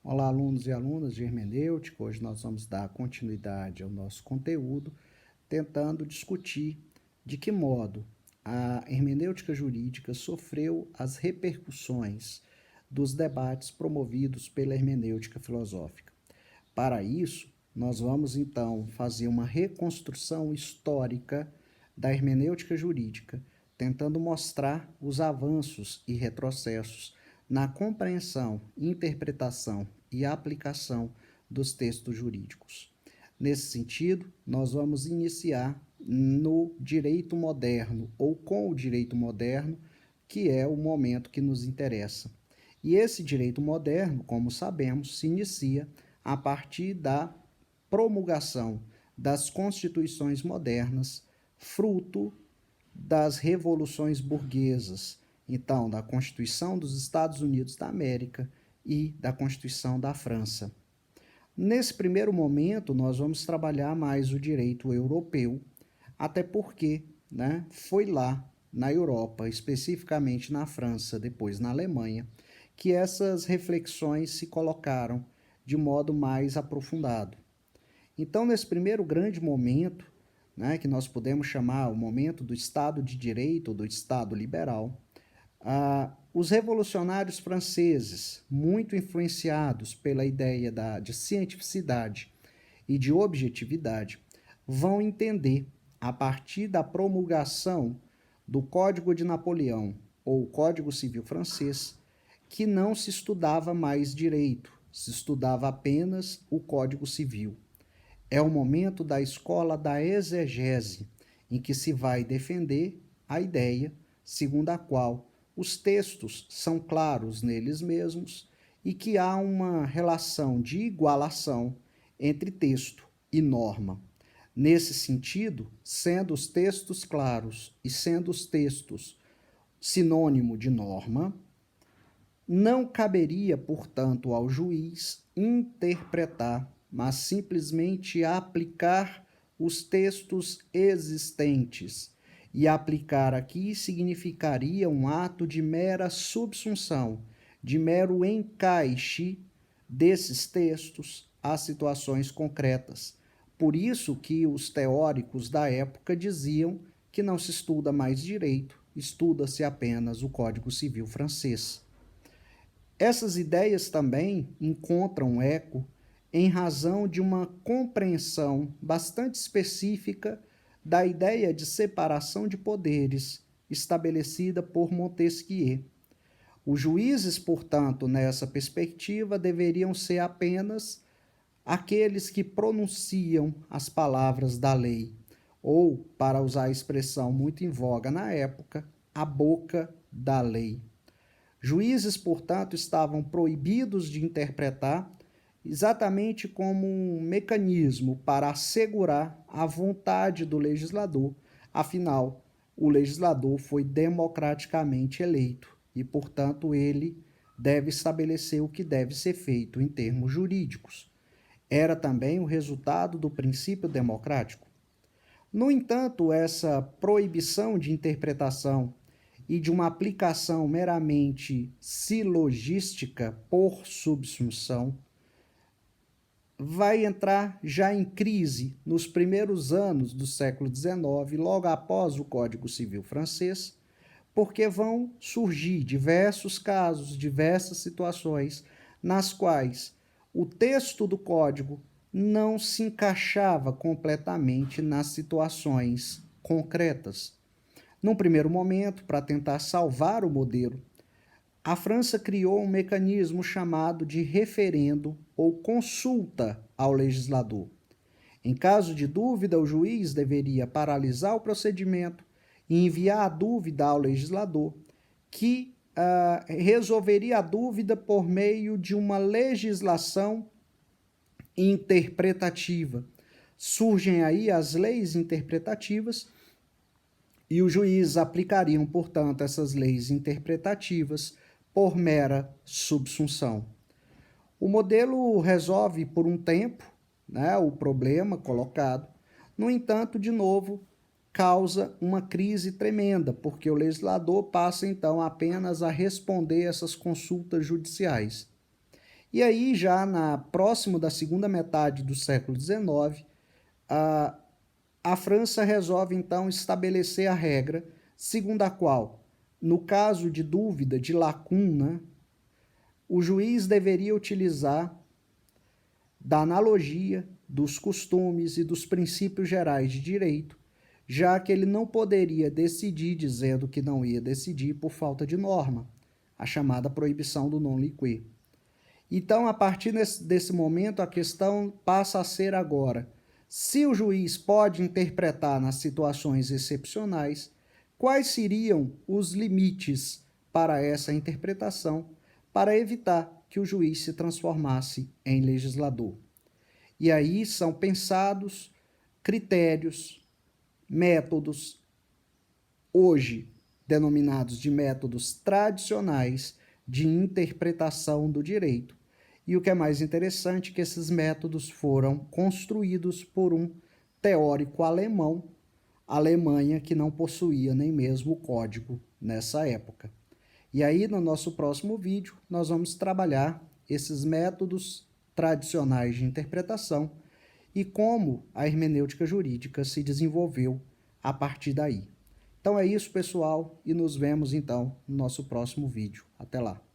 Olá, alunos e alunas de hermenêutica. Hoje nós vamos dar continuidade ao nosso conteúdo, tentando discutir de que modo a hermenêutica jurídica sofreu as repercussões dos debates promovidos pela hermenêutica filosófica. Para isso, nós vamos então fazer uma reconstrução histórica da hermenêutica jurídica, tentando mostrar os avanços e retrocessos na compreensão, interpretação e aplicação dos textos jurídicos. Nesse sentido, nós vamos iniciar no direito moderno ou com o direito moderno, que é o momento que nos interessa. E esse direito moderno, como sabemos, se inicia a partir da promulgação das constituições modernas, fruto das revoluções burguesas, então da Constituição dos Estados Unidos da América e da Constituição da França. Nesse primeiro momento, nós vamos trabalhar mais o direito europeu, até porque foi lá na Europa, especificamente na França, depois na Alemanha, que essas reflexões se colocaram de modo mais aprofundado. Então, nesse primeiro grande momento, que nós podemos chamar o momento do Estado de Direito ou do Estado liberal, os revolucionários franceses, muito influenciados pela ideia de cientificidade e de objetividade, vão entender, a partir da promulgação do Código de Napoleão, ou Código Civil francês, que não se estudava mais direito, se estudava apenas o Código Civil. É o momento da escola da exegese, em que se vai defender a ideia segundo a qual os textos são claros neles mesmos e que há uma relação de igualação entre texto e norma. Nesse sentido, sendo os textos claros e sendo os textos sinônimo de norma, não caberia, portanto, ao juiz interpretar, mas simplesmente aplicar os textos existentes. E aplicar aqui significaria um ato de mera subsunção, de mero encaixe desses textos às situações concretas. Por isso que os teóricos da época diziam que não se estuda mais direito, estuda-se apenas o Código Civil francês. Essas ideias também encontram eco em razão de uma compreensão bastante específica da ideia de separação de poderes estabelecida por Montesquieu. Os juízes, portanto, nessa perspectiva, deveriam ser apenas aqueles que pronunciam as palavras da lei, ou, para usar a expressão muito em voga na época, a boca da lei. Juízes, portanto, estavam proibidos de interpretar exatamente como um mecanismo para assegurar a vontade do legislador. Afinal, o legislador foi democraticamente eleito e, portanto, ele deve estabelecer o que deve ser feito em termos jurídicos. Era também o resultado do princípio democrático. No entanto, essa proibição de interpretação e de uma aplicação meramente silogística por subsunção vai entrar já em crise nos primeiros anos do século XIX, logo após o Código Civil francês, porque vão surgir diversos casos, diversas situações nas quais o texto do código não se encaixava completamente nas situações concretas. Num primeiro momento, para tentar salvar o modelo, a França criou um mecanismo chamado de referendo ou consulta ao legislador. Em caso de dúvida, o juiz deveria paralisar o procedimento e enviar a dúvida ao legislador, que resolveria a dúvida por meio de uma legislação interpretativa. Surgem aí as leis interpretativas e os juízes aplicariam, portanto, essas leis interpretativas por mera subsunção. O modelo resolve por um tempo o problema colocado, no entanto, de novo, causa uma crise tremenda, porque o legislador passa então apenas a responder essas consultas judiciais. E aí, já próximo da segunda metade do século XIX, a França resolve então estabelecer a regra segundo a qual, no caso de dúvida, de lacuna, o juiz deveria utilizar da analogia, dos costumes e dos princípios gerais de direito, já que ele não poderia decidir dizendo que não ia decidir por falta de norma, a chamada proibição do non liquid. Então, a partir desse momento, a questão passa a ser agora: se o juiz pode interpretar nas situações excepcionais, quais seriam os limites para essa interpretação, para evitar que o juiz se transformasse em legislador. E aí são pensados critérios, métodos, hoje denominados de métodos tradicionais de interpretação do direito. E o que é mais interessante é que esses métodos foram construídos por um teórico alemão, Alemanha, que não possuía nem mesmo o código nessa época. E aí, no nosso próximo vídeo, nós vamos trabalhar esses métodos tradicionais de interpretação e como a hermenêutica jurídica se desenvolveu a partir daí. Então é isso, pessoal, e nos vemos então no nosso próximo vídeo. Até lá!